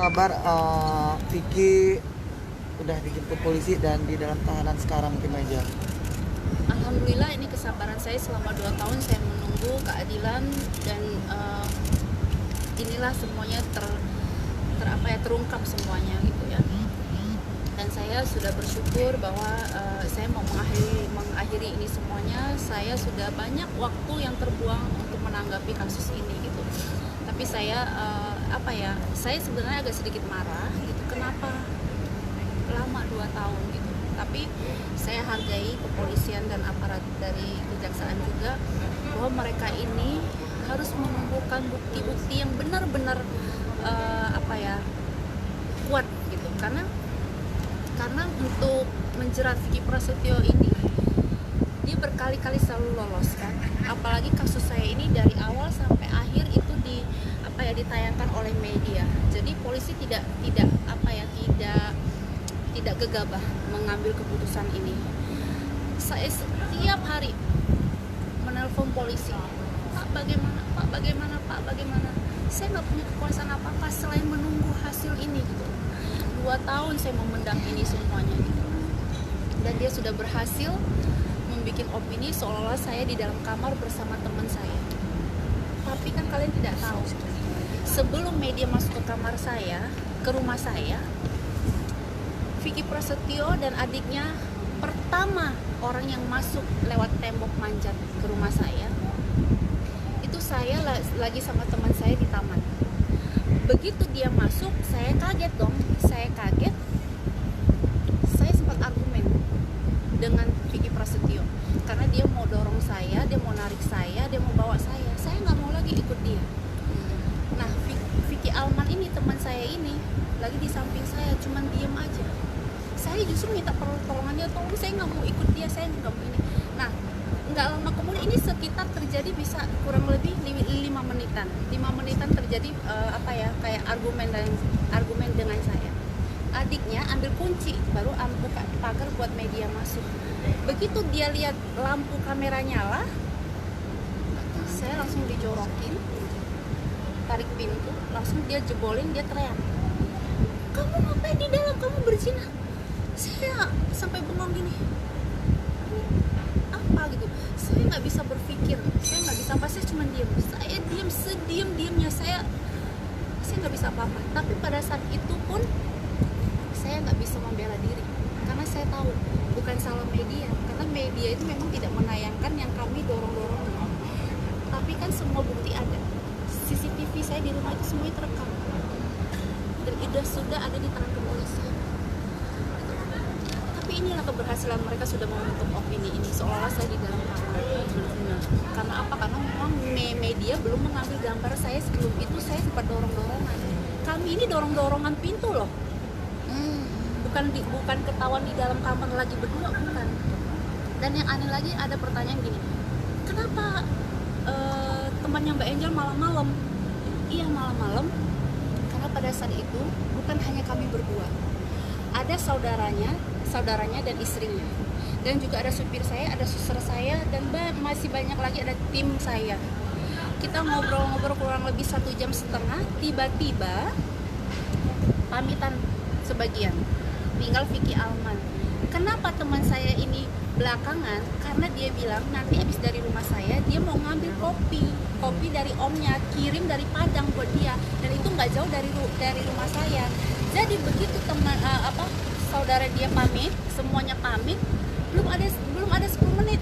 kabar Vicky udah dijemput polisi dan di dalam tahanan sekarang di meja? Alhamdulillah, ini kesabaran saya selama 2 tahun saya menunggu keadilan dan inilah semuanya terungkap semuanya gitu ya. Dan saya sudah bersyukur bahwa saya mau mengakhiri ini semuanya. Saya sudah banyak waktu yang terbuang untuk menanggapi kasus ini gitu. Tapi saya saya sebenarnya agak sedikit marah gitu. Kenapa lama 2 tahun gitu. Tapi saya hargai kepolisian dan aparat dari kejaksaan juga bahwa mereka ini harus mengumpulkan bukti-bukti yang benar-benar kuat gitu. Karena untuk menjerat Vicky Prasetyo ini dia berkali-kali selalu lolos kan. Apalagi kasus saya ini dari awal sampai akhir itu ditayangkan oleh media. Jadi polisi tidak gegabah mengambil keputusan ini. Saya setiap hari menelpon polisi, Pak bagaimana, Pak bagaimana, Pak bagaimana. Saya nggak punya kekuasaan apa-apa selain menunggu hasil ini gitu. 2 tahun saya memendam ini semuanya gitu. Dan dia sudah berhasil membuat opini seolah-olah saya di dalam kamar bersama teman saya. Tapi kan kalian tidak tahu, sebelum media masuk ke kamar saya, ke rumah saya, Vicky Prasetyo dan adiknya pertama orang yang masuk lewat tembok manjat ke rumah saya. Itu saya lagi sama teman saya di taman. Begitu dia masuk, saya kaget dong. Saya kaget. Saya sempat argumen dengan Vicky Prasetyo karena dia mau dorong saya, dia mau narik saya, dia mau bawa saya. Saya nggak mau lagi ikut dia. Nah, Vicky Alman ini, teman saya ini, lagi di samping saya, cuman diem aja. Saya justru minta pertolongan dia, tolong saya nggak mau ikut dia, saya nggak mau ini. Nah, nggak lama kemudian ini sekitar terjadi bisa kurang lebih 5 menitan. 5 menitan terjadi kayak argumen dengan saya. Adiknya ambil kunci, baru buka pagar buat media masuk. Begitu dia lihat lampu kamera nyala, saya langsung dijorokin, tarik pintu, langsung dia jebolin, dia teriak, "Kamu ngapain di dalam? Kamu berzina!" Saya sampai bengong gini, apa gitu. Saya nggak bisa berpikir, saya nggak bisa apa, saya cuma diam. Saya diam sediam-diamnya, saya nggak bisa apa-apa. Tapi pada saat itu pun saya nggak bisa membela diri karena saya tahu bukan salah media, karena media itu memang tidak menayangkan yang kami dorong-dorong. Tapi kan semua bukti ada, CCTV saya di rumah itu semuanya terekam dan sudah ada di tangan kepolisian. Tapi inilah keberhasilan mereka sudah membentuk opini ini seolah-olah saya di dalam kamar. Karena apa? Karena memang media belum mengambil gambar saya. Sebelum itu saya sempat dorong-dorongan. Kami ini dorong-dorongan pintu loh. Bukan ketahuan di dalam kamar lagi berdua, bukan. Dan yang aneh lagi, ada pertanyaan gini, kenapa temannya Mbak Angel malam-malam? Iya, malam-malam karena pada saat itu bukan hanya kami berdua, ada saudaranya dan istrinya, dan juga ada supir saya, ada suster saya, dan masih banyak lagi, ada tim saya. Kita ngobrol-ngobrol kurang lebih 1,5 jam. Tiba-tiba pamitan sebagian, tinggal Vicky Alman. Kenapa teman saya ini belakangan? Karena dia bilang nanti habis dari rumah saya dia mau ngambil kopi dari omnya, kirim dari Padang buat dia, dan itu nggak jauh dari rumah saya. Jadi begitu saudara dia pamit, semuanya pamit, belum ada 10 menit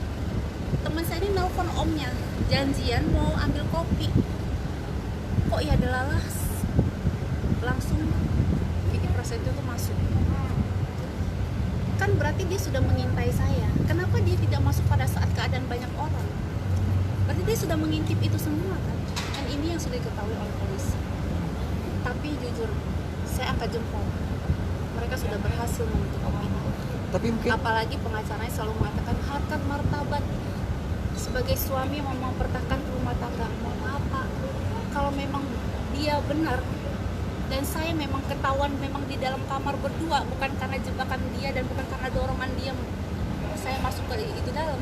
teman saya ini nelpon omnya, janjian mau ambil kopi. Kok ya delalas, langsung Vicky Prasetyo tuh masuk. Kan berarti dia sudah mengintai saya. Kenapa dia tidak masuk pada saat keadaan banyak orang? Berarti dia sudah mengintip itu semua kan? Dan ini yang sudah diketahui oleh polisi. Tapi jujur, saya angkat jempol. Mereka sudah berhasil membentuk opini. Tapi mungkin Apalagi pengacaranya selalu mengatakan harkat martabat sebagai suami mau mempertahankan rumah tangga. Mau apa? Kalau memang dia benar dan saya memang ketahuan memang di dalam kamar berdua, bukan karena jebakan dia dan bukan karena dorongan dia saya masuk ke itu dalam.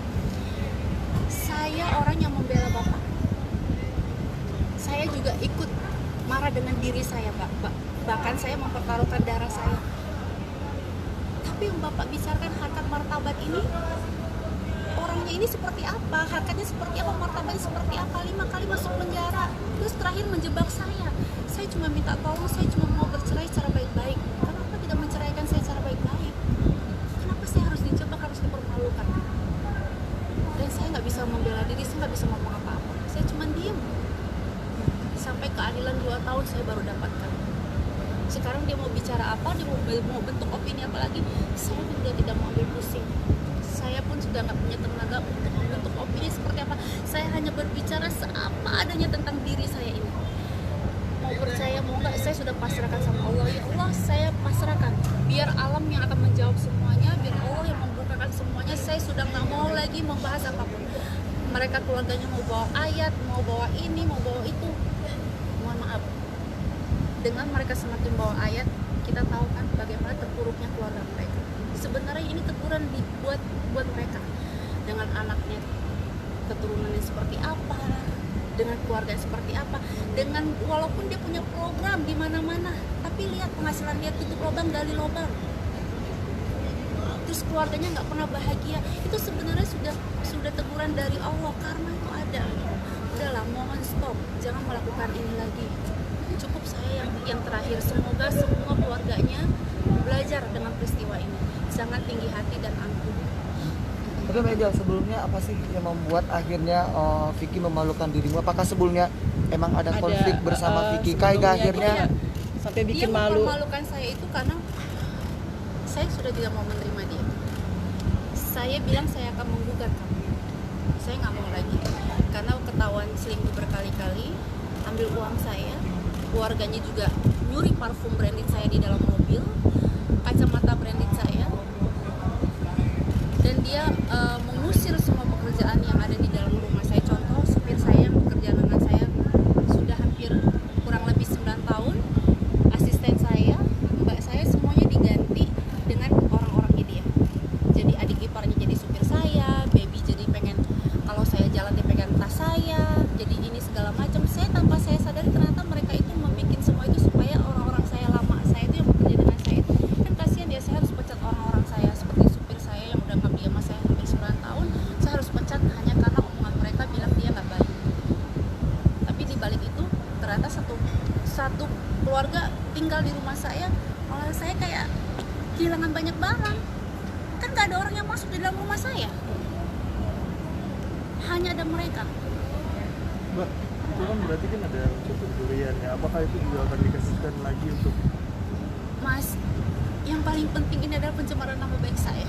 Saya orang yang membela Bapak. Saya juga ikut marah dengan diri saya, Pak. bahkan saya mempertaruhkan darah saya. Tapi yang Bapak bicarakan harkat martabat ini, orangnya ini seperti apa, harkatnya seperti apa, martabatnya seperti apa, 5 kali masuk penjara, terus terakhir menjebak saya. Saya cuma minta tolong, saya cuma mau bercerai secara baik-baik. Kenapa tidak menceraikan saya secara baik-baik? Kenapa saya harus dijebak, harus dipermalukan? Dan saya nggak bisa membela diri, saya nggak bisa ngomong apa-apa, saya cuma diem. Sampai keadilan 2 tahun saya baru dapatkan. Sekarang dia mau bicara apa, dia mau bentuk opini apa lagi, saya juga tidak mau ambil pusing. Saya pun sudah nggak punya tenaga untuk membentuk opini seperti apa. Saya hanya berbicara seapa adanya tentang diri saya ini. Mau percaya mau nggak, saya sudah pasrahkan sama Allah. Ya Allah, saya pasrahkan. Biar alam yang akan menjawab semuanya, biar Allah yang membukakan semuanya. Saya sudah nggak mau lagi membahas apapun. Mereka keluarganya mau bawa ayat, mau bawa ini, mau bawa itu. Mohon maaf. Dengan mereka semakin bawa ayat, kita tahu kan bagaimana terpuruknya keluarga mereka. Sebenarnya ini teguran buat mereka, dengan anaknya keturunannya seperti apa, dengan keluarga seperti apa, dengan walaupun dia punya program di mana-mana, tapi lihat penghasilan dia tutup lubang gali lubang, terus keluarganya nggak pernah bahagia. Itu sebenarnya sudah teguran dari Allah, karma itu ada. Udahlah, mohon stop, jangan melakukan ini lagi. Cukup saya yang terakhir. Semoga semua keluarganya belajar dengan peristiwa ini. Jangan tinggi hati dan angkuh. Oke Mbak Ijal, sebelumnya apa sih yang membuat akhirnya Vicky memalukan dirimu? Apakah sebelumnya emang ada konflik bersama Vicky hingga akhirnya sampai Dia bikin malu? memalukan saya itu karena saya sudah tidak mau menerima dia. Saya bilang saya akan menggugat kamu. Saya nggak mau lagi karena ketahuan selingkuh berkali-kali, ambil uang saya, keluarganya juga nyuri parfum branded saya di dalam mobil, kacamata branded saya, dan dia mengusir semua pekerjaan yang ada di dalam rumah saya. Contoh, supir saya yang bekerja dengan saya sudah hampir kurang lebih 9 tahun, asisten saya, mbak saya, semuanya diganti dengan orang-orangnya dia. Jadi adik iparnya jadi supir saya, baby jadi pengen kalau saya jalan dia pegang tas saya, jadi ini segala macam. Saya tanpa saya sadari ternyata mereka itu membuat semua itu supaya orang-orang saya lama saya itu yang bekerja dengan saya kan kasihan ya, saya harus pecat orang-orang saya seperti supir saya yang udah ngabdi sama saya hampir 9 tahun, saya harus pecat hanya karena omongan mereka bilang dia nggak baik. Tapi di balik itu ternyata satu keluarga tinggal di rumah saya, malah saya kayak kehilangan banyak barang. Kan nggak ada orang yang masuk di dalam rumah saya, hanya ada mereka. Mbak, itu kan berarti kan ada unsur pencurian ya. Apakah itu juga akan dikasuskan lagi untuk Mas, yang paling penting ini adalah pencemaran nama baik saya.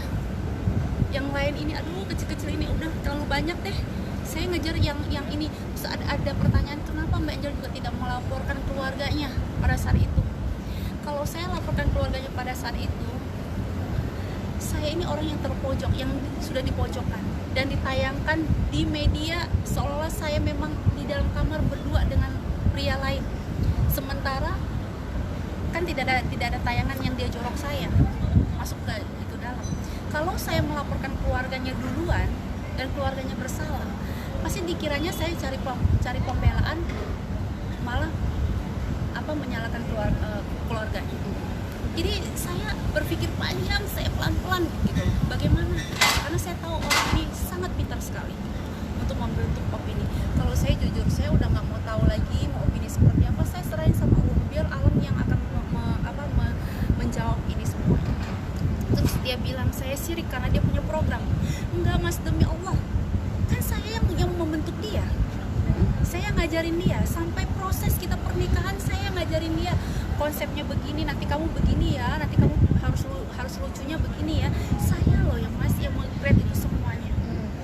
Yang lain ini, aduh kecil-kecil ini udah terlalu banyak deh. Saya ngejar yang ini. Terus ada pertanyaan, kenapa Mbak Angel juga tidak melaporkan keluarganya pada saat itu? Kalau saya laporkan keluarganya pada saat itu, saya ini orang yang terpojok, yang sudah dipojokkan dan ditayangkan di media seolah saya memang di dalam kamar berdua dengan pria lain. Sementara kan tidak ada tayangan yang dia jorok saya masuk ke itu dalam. Kalau saya melaporkan keluarganya duluan dan keluarganya bersalah, pasti dikiranya saya cari pembelaan, malah menyalahkan keluarganya. Jadi saya berpikir panjang, saya pelan-pelan gitu. Bagaimana? Karena saya tahu orang ini sangat pintar sekali untuk membentuk opini. Kalau saya jujur, saya udah nggak mau tahu lagi mau opini seperti apa. Saya serahin sama Allah, biar alam yang akan menjawab ini semua. Terus dia bilang saya sirik karena dia punya program. Enggak Mas, demi Allah, kan saya yang membentuk dia. Saya ngajarin dia sampai proses kita pernikahan, saya ngajarin dia konsepnya begini, nanti kamu begini ya, nanti kamu harus lucunya begini ya. Saya loh yang masih yang meng-create itu semuanya.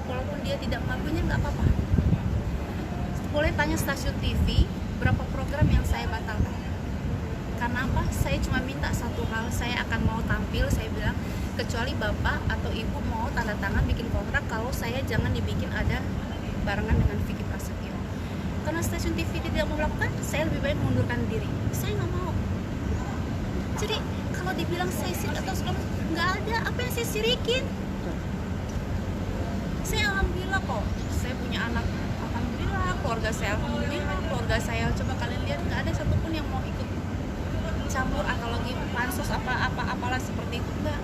Walaupun dia tidak mengakuinya, nggak apa-apa. Boleh tanya stasiun TV berapa program yang saya batalkan. Karena apa? Saya cuma minta satu hal, saya akan mau tampil, saya bilang, kecuali bapak atau ibu mau tanda tangan bikin kontrak kalau saya jangan dibikin ada barengan dengan Vicky Prasetyo. Karena stasiun TV tidak mau melakukan, saya lebih baik mengundurkan diri. Saya nggak mau. Jadi kalau dibilang saya sirik atau segala macam, nggak ada. Apa yang saya sirikin? Saya alhamdulillah kok. Saya punya anak, alhamdulillah. Keluarga saya alhamdulillah. Keluarga saya, coba kalian lihat, nggak ada satupun yang mau ikut campur analogi pansus apalah seperti itu, enggak.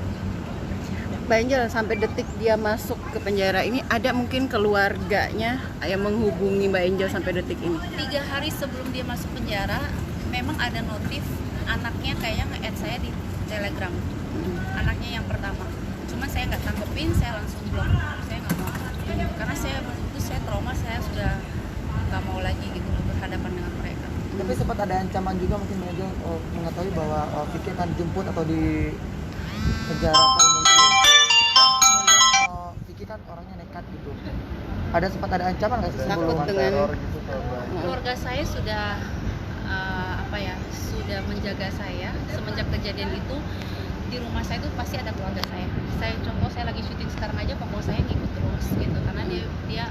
Mbak Angel, sampai detik dia masuk ke penjara ini ada mungkin keluarganya yang menghubungi Mbak Angel sampai detik ini? 3 hari sebelum dia masuk penjara memang ada notif anaknya kayaknya nge-add saya di Telegram, anaknya yang pertama, cuman saya nggak tanggepin, saya langsung blok, saya nggak mau, karena saya itu saya trauma, saya sudah nggak mau lagi gitu loh berhadapan dengan mereka. Tapi sempat ada ancaman juga mungkin Angel mengetahui bahwa Vicky akan dijemput atau di penjarakan mungkin. Vicky kan orangnya nekat gitu. Ada sempat ada ancaman nggak sih Takut sebelum dengan teror gitu Kak, Mbak? Keluarga saya sudah sudah menjaga saya semenjak kejadian itu. Di rumah saya itu pasti ada keluarga saya. Saya contoh, saya lagi syuting sekarang aja, papa saya ngikut terus gitu, karena dia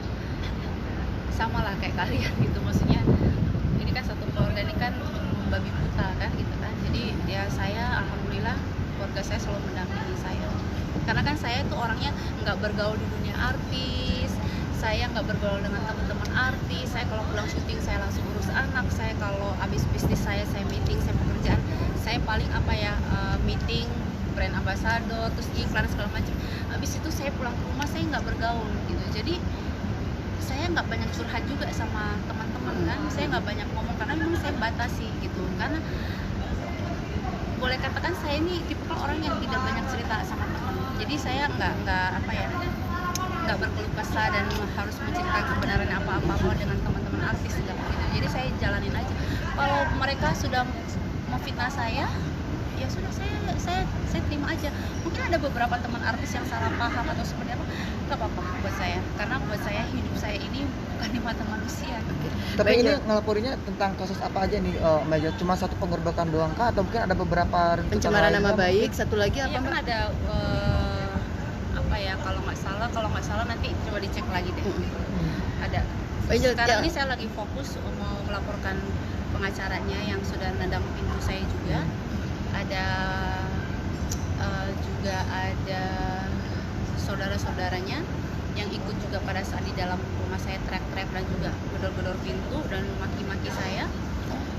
sama lah kayak kalian gitu, maksudnya ini kan satu keluarga, ini kan babi buta kan gitu kan. Jadi ya saya alhamdulillah keluarga saya selalu mendampingi saya, karena kan saya tuh orangnya nggak bergaul di dunia artis, saya nggak bergaul dengan teman-teman artis. Saya kalau pulang syuting saya langsung urus anak, saya kalau habis bisnis saya meeting, saya pekerjaan saya paling meeting brand ambassador, terus iklan segala macam. Habis itu saya pulang ke rumah, saya nggak bergaul gitu. Jadi saya nggak banyak curhat juga sama teman-teman kan, saya nggak banyak ngomong karena memang saya batasi gitu, karena boleh katakan saya ini tipe orang yang tidak banyak cerita sama teman. Jadi saya nggak berkeluh kesah dan harus menceritakan kebenaran apa-apa dengan teman-teman artis segala gitu. Jadi saya jalanin aja. Kalau mereka sudah memfitnah saya, ya sudah saya terima aja. Mungkin ada beberapa teman artis yang salah paham atau seperti apa, nggak apa-apa buat saya, karena buat saya hidup saya ini bukan di mata manusia. Tapi Baik, ini ya. ngelaporinya tentang kasus apa aja nih Mbak Angel? Cuma satu penggerbekan doang kah atau mungkin ada beberapa runtutan Pencemaran nama lainnya baik, satu lagi Iya apa kan Mbak? ada kalau nggak salah nanti coba dicek lagi deh. Ada. Angel, Sekarang ya. ini saya lagi fokus mau melaporkan pengacaranya yang sudah nadang pintu saya juga. Ada juga ada saudara-saudaranya yang ikut juga pada saat di dalam rumah saya teriak-teriak dan juga gedor-gedor pintu dan maki-maki saya,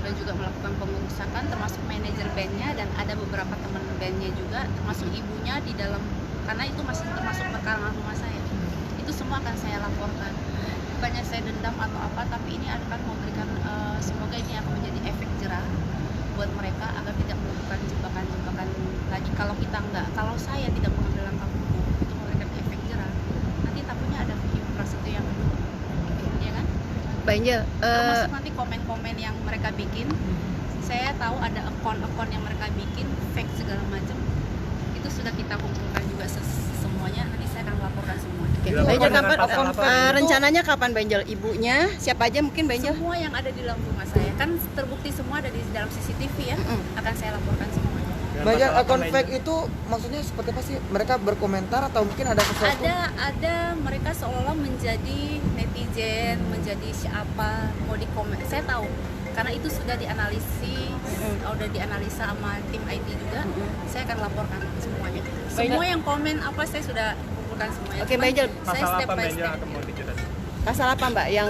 dan juga melakukan pengerusakan, termasuk manajer bandnya dan ada beberapa teman bandnya juga, termasuk ibunya di dalam, karena itu masih termasuk perkara rumah saya. Itu semua akan saya laporkan. Bukannya saya dendam atau apa, tapi ini akan memberikan semoga ini akan menjadi efek jerah buat mereka agar tidak melakukan jebakan-jebakan lagi. Kalau saya tidak mengambil langkah hukum untuk memberikan efek jerah, nanti takutnya ada Vicky Prasetyo yang kedua, ya kan? Mbak Angel, Termasuk nanti komen-komen yang mereka bikin. Saya tahu ada akun-akun yang mereka bikin fake segala macam. Itu sudah kita kumpulkan juga semuanya. Nanti saya akan melaporkan semuanya. Mbak Angel kapan? Apa-apa Rencananya kapan Mbak Angel? Ibunya siapa aja mungkin Mbak Angel? Semua yang ada di dalam rumah saya kan terbukti semua ada di dalam CCTV ya. Akan saya laporkan semuanya. Mbak Angel, akun fake itu maksudnya seperti apa sih? Mereka berkomentar atau mungkin ada sesuatu? Ada mereka seolah menjadi netizen, menjadi siapa, mau dikomen. Saya tahu karena itu sudah dianalisa sama tim IT juga. Saya akan laporkan semuanya. Semua yang komen apa saya sudah kumpulkan semuanya. Oke, Mbak Angel. Saya Masalah step apa by Mbak Angel step. akan mau dijelasin? Pasal apa Mbak yang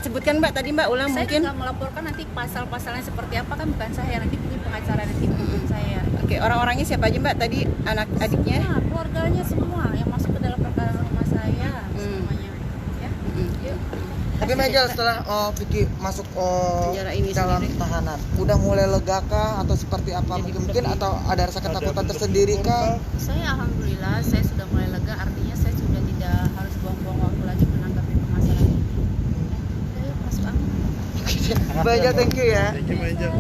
sebutkan Mbak tadi Mbak ulang Saya mungkin? juga melaporkan nanti pasal-pasalnya seperti apa kan bukan saya, nanti mungkin pengacara nanti bukan saya. Oke, orang-orangnya siapa aja Mbak tadi, anak adiknya? Semua, keluarganya semua yang masuk ke dalam perkara rumah saya semuanya. Ya. Yuk. Tapi Mbak Angel, setelah Vicky masuk Penjara ini dalam sendiri. tahanan, udah mulai lega kah atau seperti apa? Mungkin atau ada rasa ketakutan tersendiri kah? Saya alhamdulillah saya sudah mulai lega, artinya saya sudah tidak harus buang-buang waktu lagi menanggapi permasalahan ini. Ayo masuk angin. Mbak Angel, thank you ya. Thank you Mbak Angel.